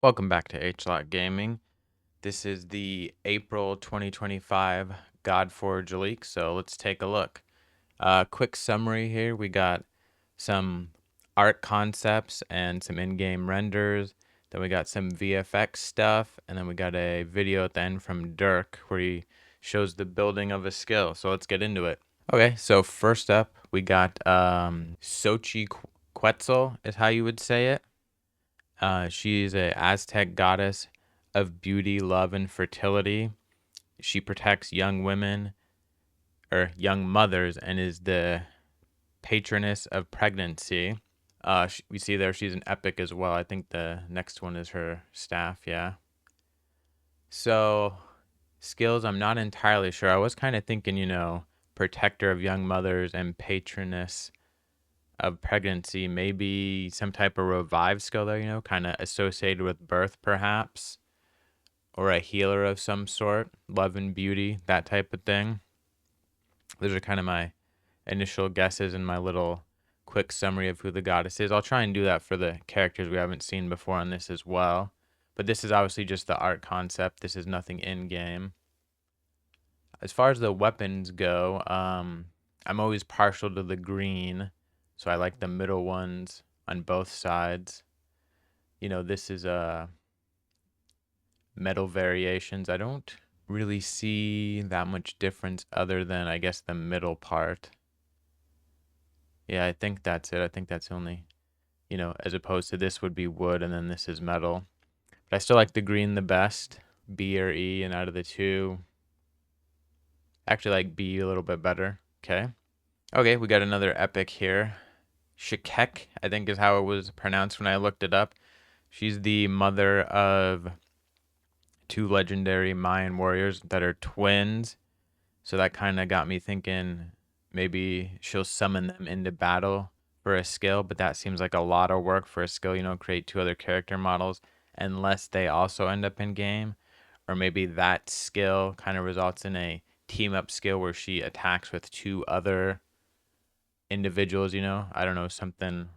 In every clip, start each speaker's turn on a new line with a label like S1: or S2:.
S1: Welcome back to H-Lot Gaming. This is the April 2025 Godforge leak, so let's take a look. Quick summary here. We got some art concepts and some in-game renders. Then we got some VFX stuff, and then we got a video at the end from Dirk where he shows the building of a skill. So let's get into it. Okay, so first up, we got Sochi Quetzal is how you would say it. She's a Aztec goddess of beauty, love, and fertility. She protects young women or young mothers and is the patroness of pregnancy. We see there she's an epic as well. I think the next one is her staff. Yeah. So skills, I'm not entirely sure. I was kind of thinking, protector of young mothers and patroness of pregnancy, maybe some type of revive skill there, kind of associated with birth, perhaps, or a healer of some sort, love and beauty, that type of thing. Those are kind of my initial guesses and my little quick summary of who the goddess is. I'll try and do that for the characters we haven't seen before on this as well. But this is obviously just the art concept. This is nothing in game. As far as the weapons go, I'm always partial to the green, so I like the middle ones on both sides. This is metal variations. I don't really see that much difference other than, I guess, the middle part. Yeah, I think that's it. I think that's only, as opposed to this would be wood and then this is metal. But I still like the green the best, B or E, and out of the two, actually like B a little bit better. Okay. Okay, we got another epic here. Shekek, I think is how it was pronounced when I looked it up. She's the mother of two legendary Mayan warriors that are twins. So that kind of got me thinking maybe she'll summon them into battle for a skill, but that seems like a lot of work for a skill, create two other character models unless they also end up in game. Or maybe that skill kind of results in a team up skill where she attacks with two other individuals, I don't know, something.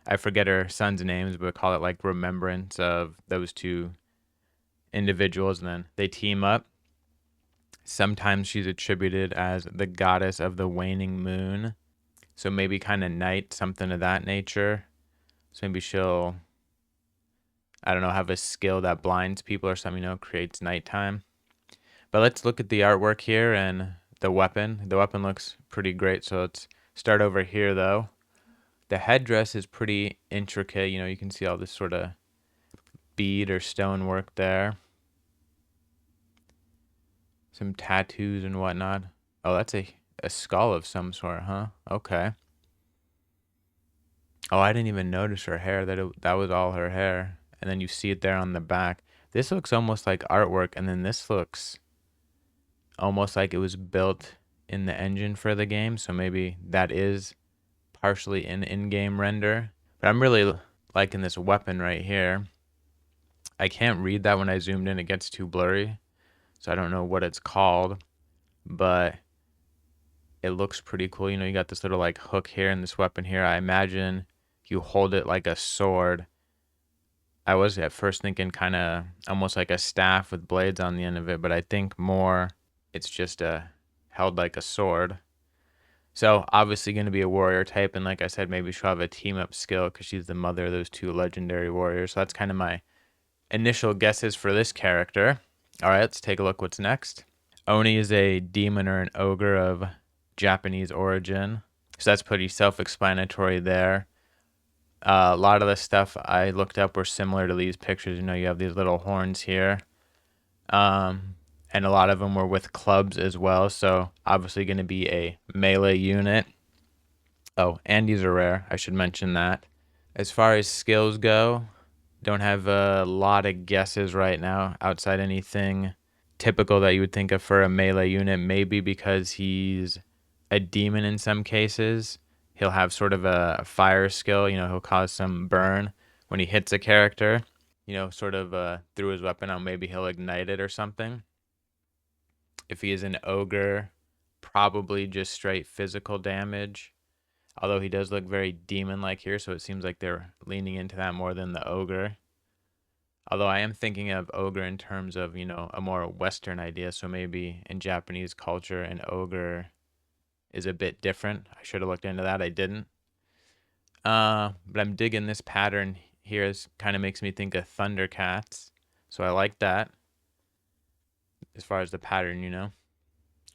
S1: I forget her son's names, but call it like remembrance of those two individuals, and then they team up. Sometimes she's attributed as the goddess of the waning moon. So maybe kind of night, something of that nature. So maybe she'll, I don't know, have a skill that blinds people or something, creates nighttime. But let's look at the artwork here and the weapon. The weapon looks pretty great. So let's start over here though. The headdress is pretty intricate. You can see all this sort of bead or stonework there. Some tattoos and whatnot. Oh, that's a skull of some sort, huh? Okay. Oh, I didn't even notice her hair. That was all her hair. And then you see it there on the back. This looks almost like artwork, and then this looks almost like it was built in the engine for the game. So maybe that is partially an in-game render. But I'm really liking this weapon right here. I can't read that when I zoomed in. It gets too blurry. So I don't know what it's called. But it looks pretty cool. You got this little like hook here and this weapon here. I imagine you hold it like a sword. I was at first thinking kind of almost like a staff with blades on the end of it, but I think more it's just held like a sword. So obviously going to be a warrior type, and like I said, maybe she'll have a team up skill because she's the mother of those two legendary warriors. So that's kind of my initial guesses for this character. All right, let's take a look what's next. Oni is a demon or an ogre of Japanese origin. So that's pretty self-explanatory there. A lot of the stuff I looked up were similar to these pictures. You have these little horns here. And a lot of them were with clubs as well. So obviously going to be a melee unit. Oh, and these are rare. I should mention that. As far as skills go, don't have a lot of guesses right now outside anything typical that you would think of for a melee unit. Maybe because he's a demon in some cases. He'll have sort of a fire skill. He'll cause some burn when he hits a character. Sort of through his weapon out. Maybe he'll ignite it or something. If he is an ogre, probably just straight physical damage. Although he does look very demon-like here, so it seems like they're leaning into that more than the ogre. Although I am thinking of ogre in terms of, a more Western idea. So maybe in Japanese culture, an ogre is a bit different. I should have looked into that. I didn't. But I'm digging this pattern here. It kind of makes me think of Thundercats. So I like that as far as the pattern.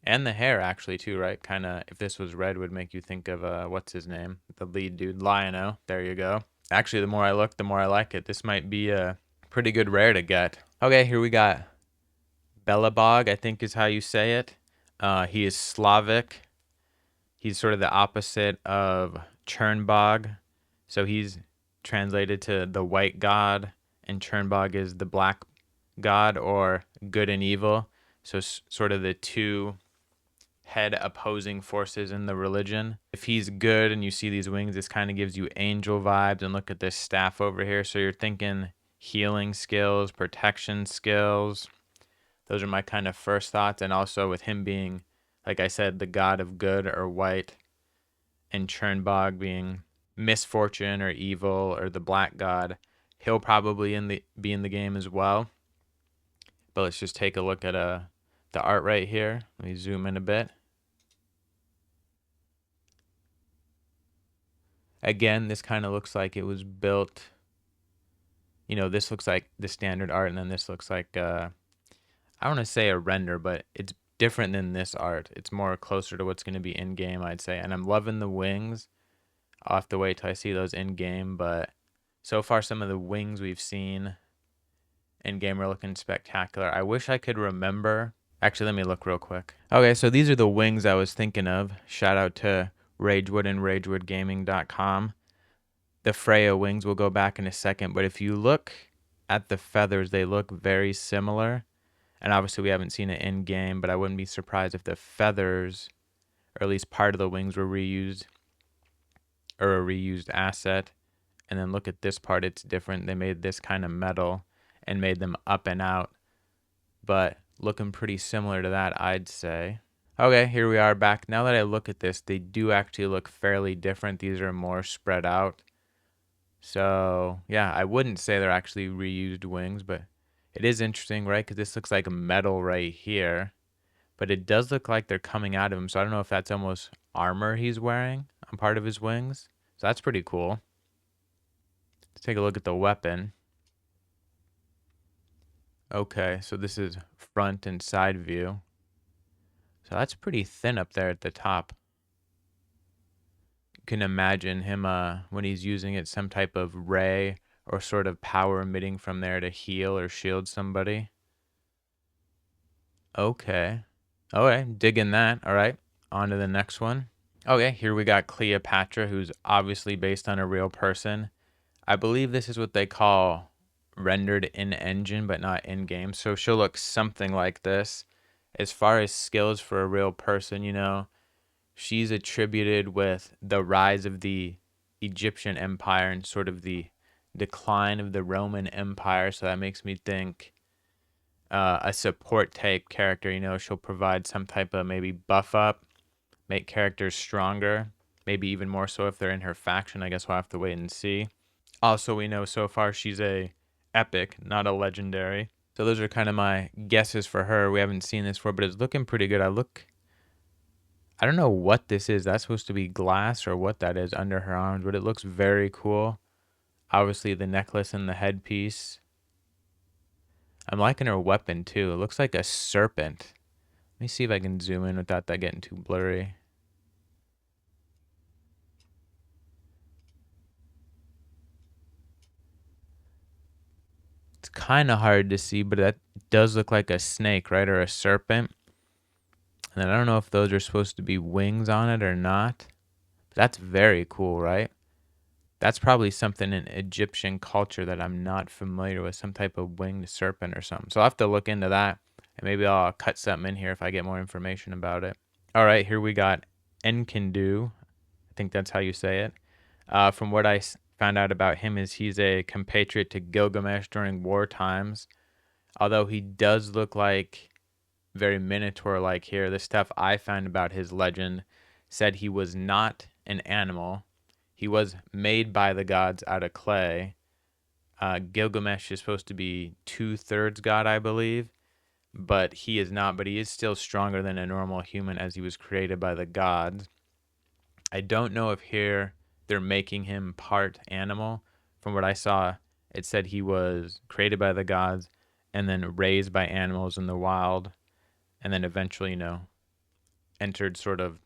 S1: And the hair actually too, right? Kind of, if this was red, would make you think of what's his name? The lead dude, Lion-O. There you go. Actually, the more I look, the more I like it. This might be a pretty good rare to get. Okay, here we got Belobog, I think is how you say it. He is Slavic. He's sort of the opposite of Chernbog. So he's translated to the white god, and Chernbog is the black god, or good and evil. So sort of the two head opposing forces in the religion. If he's good and you see these wings, this kind of gives you angel vibes. And look at this staff over here. So you're thinking healing skills, protection skills. Those are my kind of first thoughts. And also with him being, like I said, the god of good or white, and Chernbog being misfortune or evil or the black god, he'll probably be in the game as well. But let's just take a look at the art right here. Let me zoom in a bit. Again, this kind of looks like it was built, this looks like the standard art, and then this looks like, I don't want to say a render, but it's different than this art. It's more closer to what's going to be in-game, I'd say. And I'm loving the wings. I'll have to wait till I see those in-game, but so far some of the wings we've seen in-game are looking spectacular. I wish I could remember. Actually, let me look real quick. Okay, so these are the wings I was thinking of. Shout out to Ragewood and RagewoodGaming.com. The Freya wings will go back in a second, but if you look at the feathers, they look very similar. And obviously we haven't seen it in game, but I wouldn't be surprised if the feathers, or at least part of the wings, were reused, or a reused asset. And then look at this part, it's different. They made this kind of metal and made them up and out, but looking pretty similar to that, I'd say. Okay, here we are back. Now that I look at this, they do actually look fairly different. These are more spread out. So, yeah, I wouldn't say they're actually reused wings, but it is interesting, right? Because this looks like metal right here, but it does look like they're coming out of him. So I don't know if that's almost armor he's wearing on part of his wings. So that's pretty cool. Let's take a look at the weapon. Okay, so this is front and side view. So that's pretty thin up there at the top. You can imagine him when he's using it, some type of ray or sort of power emitting from there to heal or shield somebody. Okay. Okay, digging that. All right, on to the next one. Okay, here we got Cleopatra, who's obviously based on a real person. I believe this is what they call rendered in engine, but not in game. So she'll look something like this. As far as skills for a real person, she's attributed with the rise of the Egyptian Empire and sort of the decline of the Roman Empire. So that makes me think a support type character. She'll provide some type of maybe buff up, make characters stronger, maybe even more so if they're in her faction. I guess we'll have to wait and see. Also, we know so far she's a epic, not a legendary. So those are kind of my guesses for her. We haven't seen this before, but it's looking pretty good. I don't know what this is. That's supposed to be glass or what that is under her arms, but it looks very cool. Obviously, the necklace and the headpiece. I'm liking her weapon too. It looks like a serpent. Let me see if I can zoom in without that getting too blurry. It's kind of hard to see, but that does look like a snake, right? Or a serpent. And then I don't know if those are supposed to be wings on it or not. But that's very cool, right? That's probably something in Egyptian culture that I'm not familiar with, some type of winged serpent or something. So I'll have to look into that, and maybe I'll cut something in here if I get more information about it. All right, here we got Enkidu. I think that's how you say it. From what I found out about him is he's a compatriot to Gilgamesh during war times. Although he does look like very Minotaur-like here. The stuff I found about his legend said he was not an animal. He was made by the gods out of clay. Gilgamesh is supposed to be 2/3 God, I believe, but he is not. But he is still stronger than a normal human as he was created by the gods. I don't know if here they're making him part animal. From what I saw, it said he was created by the gods and then raised by animals in the wild, and then eventually, entered sort of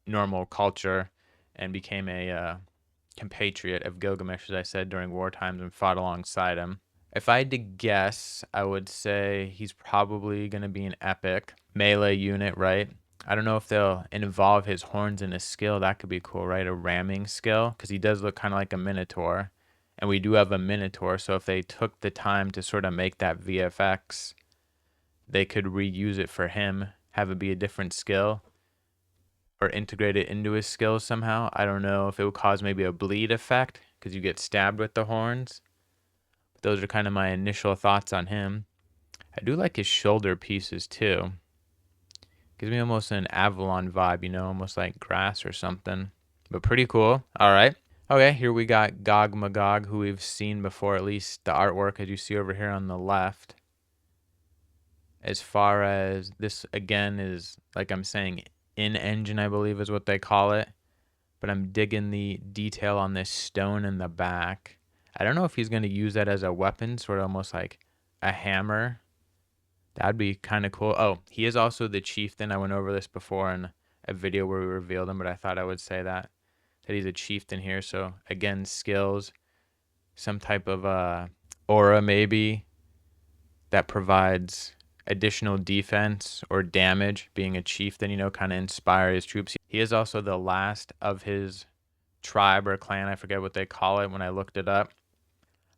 S1: normal culture and became a compatriot of Gilgamesh, as I said, during war times and fought alongside him. If I had to guess, I would say he's probably going to be an epic melee unit, right? I don't know if they'll involve his horns in a skill. That could be cool, right? A ramming skill, because he does look kind of like a minotaur. And we do have a minotaur, so if they took the time to sort of make that VFX, they could reuse it for him, have it be a different skill, or integrate it into his skills somehow. I don't know if it would cause maybe a bleed effect, because you get stabbed with the horns. But those are kind of my initial thoughts on him. I do like his shoulder pieces too. Gives me almost an Avalon vibe, almost like grass or something. But pretty cool. All right. Okay, here we got Gog Magog, who we've seen before, at least the artwork as you see over here on the left. As far as this, again, is, like I'm saying, in-engine, I believe is what they call it. But I'm digging the detail on this stone in the back. I don't know if he's going to use that as a weapon, sort of almost like a hammer. That'd be kind of cool. Oh, he is also the chieftain. I went over this before in a video where we revealed him, but I thought I would say that he's a chieftain here. So again, skills, some type of aura maybe that provides additional defense or damage. Being a chieftain, kind of inspire his troops. He is also the last of his tribe or clan. I forget what they call it when I looked it up.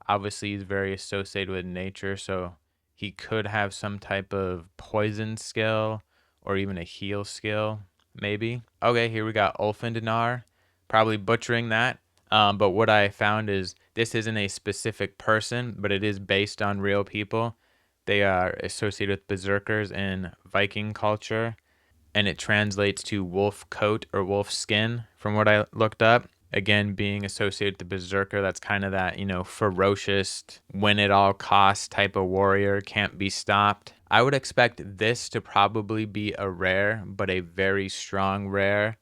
S1: Obviously, he's very associated with nature, so he could have some type of poison skill or even a heal skill, maybe. Okay, here we got Ulfendinar. Probably butchering that. But what I found is this isn't a specific person, but it is based on real people. They are associated with berserkers in Viking culture, and it translates to wolf coat or wolf skin from what I looked up. Again, being associated with the berserker, that's kind of that, ferocious, win at all costs type of warrior, can't be stopped. I would expect this to probably be a rare, but a very strong rare.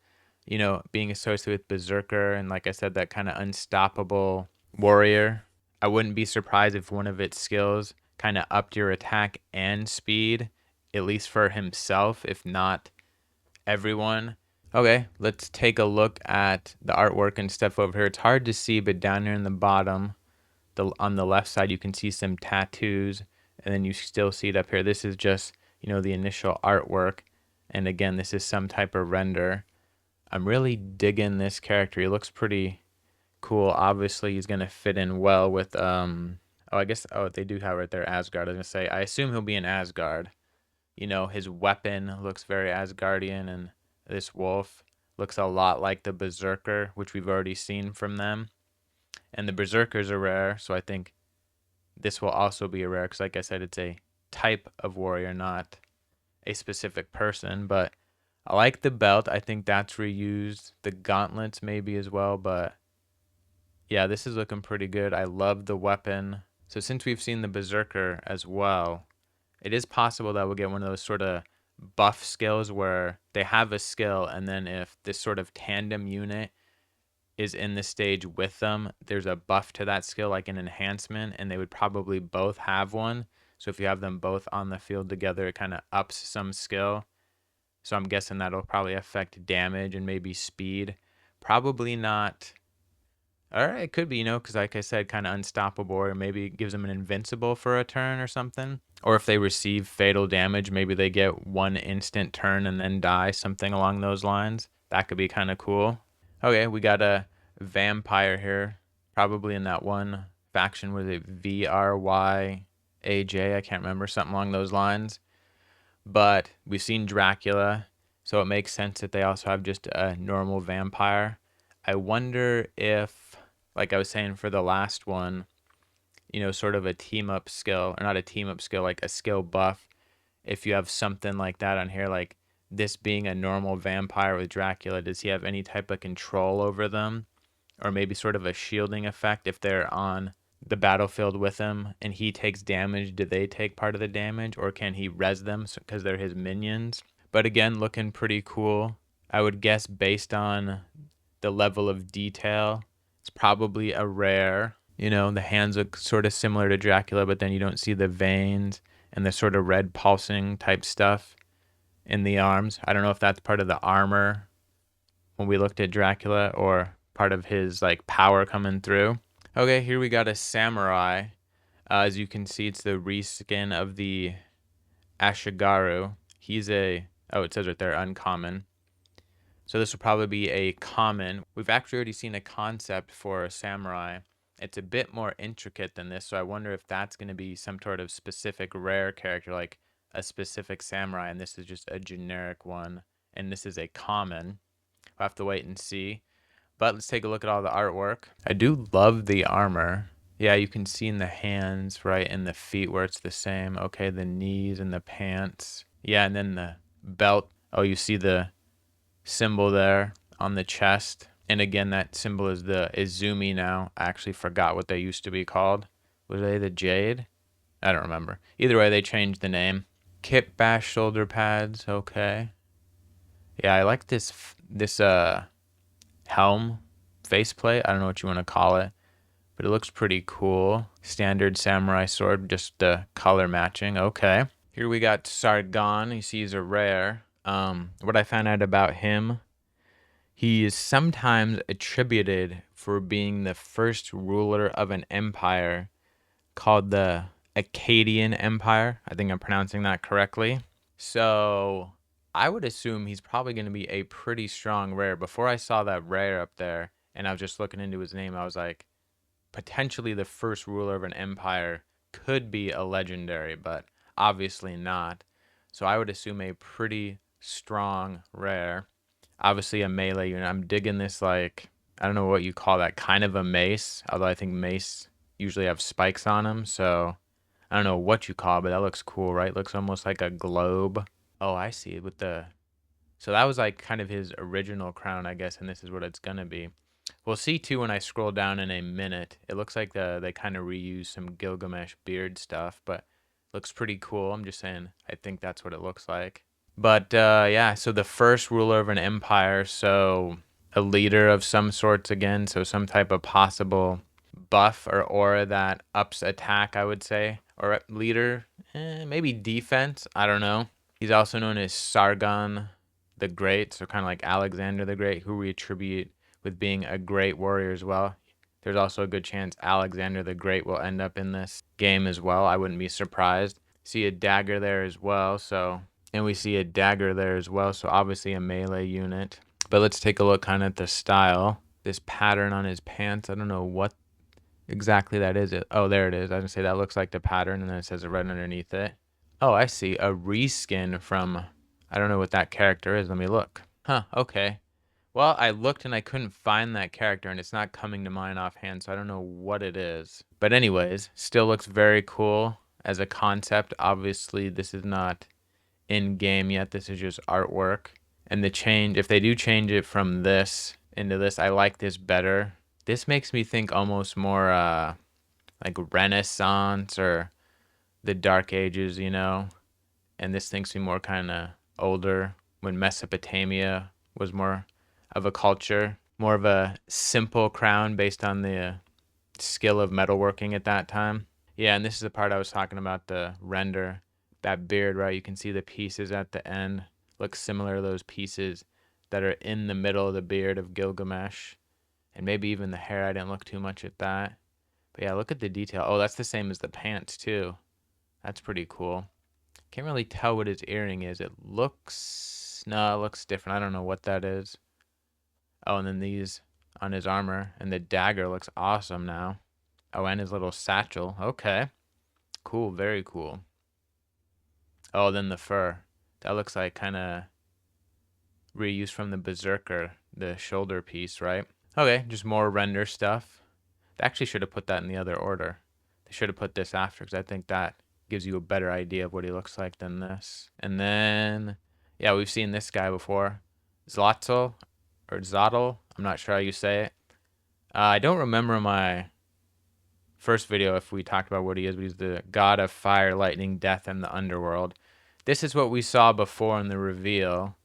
S1: Being associated with berserker and, like I said, that kind of unstoppable warrior. I wouldn't be surprised if one of its skills kind of upped your attack and speed, at least for himself, if not everyone. Okay, let's take a look at the artwork and stuff over here. It's hard to see, but down here in the bottom, on the left side, you can see some tattoos, and then you still see it up here. This is just, the initial artwork. And again, this is some type of render. I'm really digging this character. He looks pretty cool. Obviously, he's going to fit in well with, they do have right there Asgard. I was going to say, I assume he'll be in Asgard. His weapon looks very Asgardian, and this wolf looks a lot like the Berserker, which we've already seen from them. And the Berserkers are rare, so I think this will also be a rare, because like I said, it's a type of warrior, not a specific person. But I like the belt. I think that's reused. The gauntlets maybe as well, but yeah, this is looking pretty good. I love the weapon. So since we've seen the Berserker as well, it is possible that we'll get one of those sort of buff skills where they have a skill, and then if this sort of tandem unit is in the stage with them, there's a buff to that skill, like an enhancement, and they would probably both have one. So if you have them both on the field together, it kind of ups some skill. So I'm guessing that'll probably affect damage and maybe speed. Probably not. All right, it could be, because like I said, kind of unstoppable, or maybe it gives them an invincible for a turn or something. Or if they receive fatal damage, maybe they get one instant turn and then die, something along those lines. That could be kind of cool. Okay, we got a vampire here, probably in that one faction with a VRYAJ. I can't remember, something along those lines. But we've seen Dracula, so it makes sense that they also have just a normal vampire. I wonder if, like I was saying for the last one, sort of a team up skill, or not a team up skill, like a skill buff. If you have something like that on here, like this being a normal vampire with Dracula, does he have any type of control over them? Or maybe sort of a shielding effect if they're on the battlefield with him and he takes damage, do they take part of the damage, or can he res them because they're his minions? But again, looking pretty cool. I would guess based on the level of detail, it's probably a rare. You know, the hands look sort of similar to Dracula, but then you don't see the veins and the sort of red pulsing type stuff in the arms. I don't know if that's part of the armor when we looked at Dracula or part of his like power coming through. Okay, here we got a samurai. As you can see, it's the reskin of the Ashigaru. He's a, oh, it says right there, uncommon. So this will probably be a common. We've actually already seen a concept for a samurai. It's a bit more intricate than this, so I wonder if that's going to be some sort of specific rare character, like a specific samurai, and this is just a generic one, and this is a common. We'll have to wait and see. But let's take a look at all the artwork. I do love the armor. Yeah, you can see in the hands, right, and the feet where it's the same. Okay, the knees and the pants. Yeah, and then the belt. Oh, you see the symbol there on the chest. And again, that symbol is the Izumi now. I actually forgot what they used to be called. Were they the Jade? I don't remember. Either way, they changed the name. Kit bash shoulder pads. Okay. Yeah, I like this helm faceplate. I don't know what you want to call it, but it looks pretty cool. Standard samurai sword, just the color matching. Okay. Here we got Sargon. You see he's a rare. What I found out about him, he is sometimes attributed for being the first ruler of an empire called the Akkadian Empire. I think I'm pronouncing that correctly. So I would assume he's probably going to be a pretty strong rare. Before I saw that rare up there and I was just looking into his name, I was like, potentially the first ruler of an empire could be a legendary, but obviously not. So I would assume a pretty strong rare. Obviously a melee unit. I'm digging this, like, I don't know what you call that, kind of a mace, although I think mace usually have spikes on them, so I don't know what you call it, but that looks cool, right? Looks almost like a globe. Oh, I see it with the, so that was like kind of his original crown, I guess, and this is what it's gonna be. We'll see too when I scroll down in a minute. It looks like they kind of reuse some Gilgamesh beard stuff, but looks pretty cool. I'm just saying, I think that's what it looks like. But yeah, so the first ruler of an empire, so a leader of some sorts again, so some type of possible buff or aura that ups attack, I would say, or leader, maybe defense. I don't know. He's also known as Sargon the Great, so kind of like Alexander the Great, who we attribute with being a great warrior as well. There's also a good chance Alexander the Great will end up in this game as well. I wouldn't be surprised. See a dagger there as well, so, and we see a dagger there as well, so obviously a melee unit. But let's take a look kind of at the style. This pattern on his pants, I don't know what exactly that is. Oh, there it is. I was gonna say that looks like the pattern, and then it says red underneath it. Oh, I see. A reskin from, I don't know what that character is. Let me look. Huh, okay. Well, I looked and I couldn't find that character, and it's not coming to mind offhand, so I don't know what it is. But anyways, still looks very cool as a concept. Obviously, this is not in game yet. This is just artwork. And the change, if they do change it from this into this, I like this better. This makes me think almost more like Renaissance or the Dark Ages, you know? And this thinks me more kind of older, when Mesopotamia was more of a culture, more of a simple crown based on the skill of metalworking at that time. Yeah, and this is the part I was talking about, the render. That beard, right? You can see the pieces at the end look similar to those pieces that are in the middle of the beard of Gilgamesh. And maybe even the hair, I didn't look too much at that. But yeah, look at the detail. Oh, that's the same as the pants too. That's pretty cool. Can't really tell what his earring is. It looks, no, it looks different. I don't know what that is. Oh, and then these on his armor. And the dagger looks awesome now. Oh, and his little satchel. Okay. Cool, very cool. Oh, then the fur. That looks like kind of reused from the Berserker, the shoulder piece, right? Okay, just more render stuff. They actually should have put that in the other order. They should have put this after, because I think that gives you a better idea of what he looks like than this. And then, yeah, we've seen this guy before. Zlotl, or Zotl. I'm not sure how you say it. I don't remember my first video if we talked about what he is, but he's the god of fire, lightning, death, and the underworld. This is what we saw before in the reveal.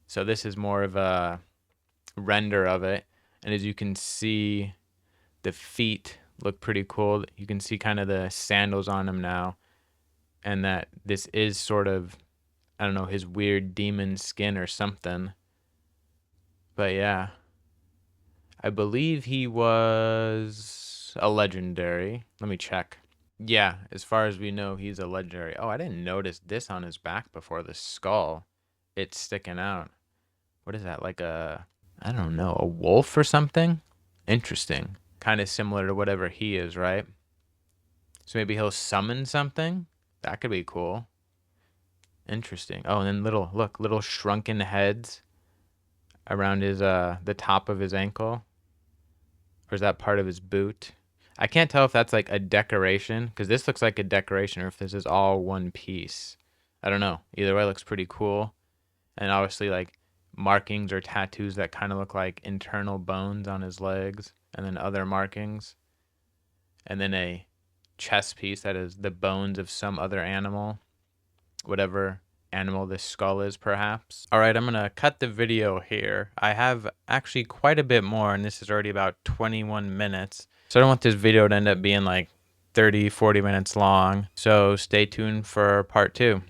S1: So this is more of a render of it. And as you can see, the feet look pretty cool. You can see kind of the sandals on him now. And that this is sort of, I don't know, his weird demon skin or something. But yeah, I believe he was a legendary. Let me check. Yeah, as far as we know, he's a legendary. Oh, I didn't notice this on his back before, the skull. It's sticking out. What is that, like a, I don't know, a wolf or something? Interesting. Kind of similar to whatever he is, right? So maybe he'll summon something? That could be cool. Interesting. Oh, and then little shrunken heads around his, the top of his ankle. Or is that part of his boot? I can't tell if that's like a decoration, because this looks like a decoration, or if this is all one piece. I don't know. Either way, it looks pretty cool. And obviously, like, markings or tattoos that kind of look like internal bones on his legs, and then other markings. And then a chest piece that is the bones of some other animal, whatever animal this skull is, perhaps. All right, I'm gonna cut the video here. I have actually quite a bit more, and this is already about 21 minutes. So I don't want this video to end up being like 30, 40 minutes long. So stay tuned for part 2.